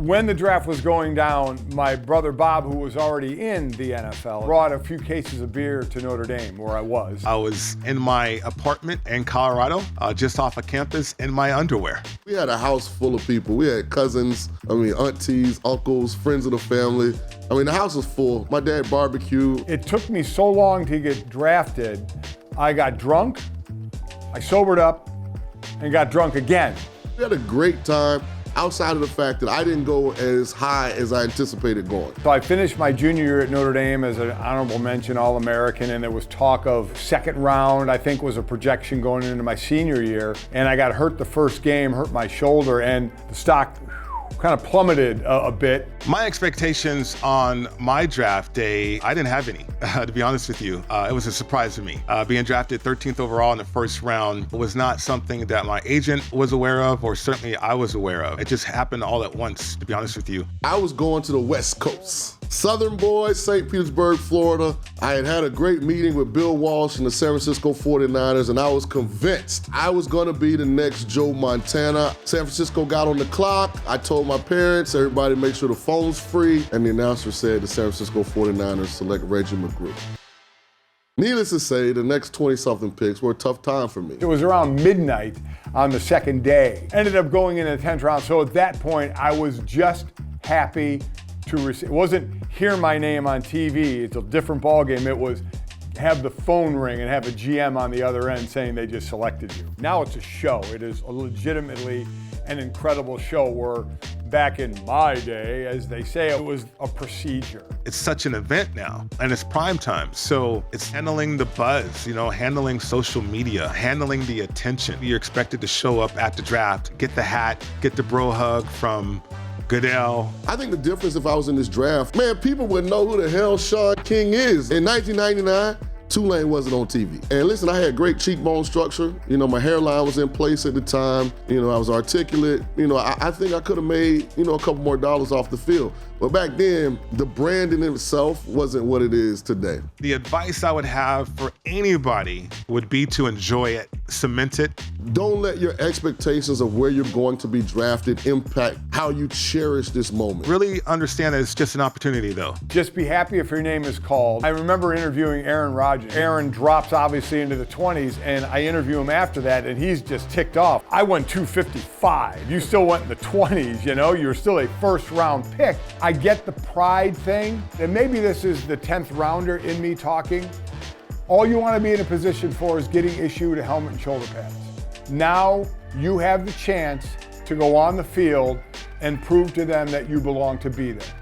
When the draft was going down, my brother Bob, who was already in the NFL, brought a few cases of beer to Notre Dame, where I was. I was in my apartment in Colorado, just off of campus, in my underwear. We had a house full of people. We had cousins, aunties, uncles, friends of the family. The house was full. My dad barbecued. It took me so long to get drafted. I got drunk, I sobered up, and got drunk again. We had a great time, outside of the fact that I didn't go as high as I anticipated going. So I finished my junior year at Notre Dame as an honorable mention All-American, and there was talk of second round, I think was a projection going into my senior year. And I got hurt the first game, hurt my shoulder, and the stock kind of plummeted a bit. My expectations on my draft day, I didn't have any, to be honest with you. It was a surprise to me. Being drafted 13th overall in the first round was not something that my agent was aware of, or certainly I was aware of. It just happened all at once, to be honest with you. I was going to the West Coast. Southern boy, St. Petersburg, Florida. I had a great meeting with Bill Walsh and the San Francisco 49ers, and I was convinced I was gonna be the next Joe Montana. San Francisco got on the clock. I told my parents, everybody make sure the phone's free, and the announcer said the San Francisco 49ers select Reggie McGrew. Needless to say, the next 20-something picks were a tough time for me. It was around midnight on the second day. Ended up going in the 10th round, so at that point, I was just happy to receive. It wasn't hear my name on TV, it's a different ballgame. It was have the phone ring and have a GM on the other end saying they just selected you. Now it's a show. It is legitimately an incredible show, where back in my day, as they say, it was a procedure. It's such an event now, and it's prime time. So it's handling the buzz, handling social media, handling the attention. You're expected to show up at the draft, get the hat, get the bro hug from Goodell. I think the difference if I was in this draft, people would know who the hell Sean King is. In 1999, Tulane wasn't on TV. And listen, I had great cheekbone structure. My hairline was in place at the time. I was articulate. I think I could have made, a couple more dollars off the field. But back then, the brand in itself wasn't what it is today. The advice I would have for anybody would be to enjoy it, cement it. Don't let your expectations of where you're going to be drafted impact how you cherish this moment. Really understand that it's just an opportunity, though. Just be happy if your name is called. I remember interviewing Aaron Rodgers. Aaron drops obviously into the 20s, and I interview him after that, and he's just ticked off. I went 255. You still went in the 20s, You're still a first-round pick. I get the pride thing, and maybe this is the 10th rounder in me talking. All you want to be in a position for is getting issued a helmet and shoulder pads. Now you have the chance to go on the field and prove to them that you belong to be there.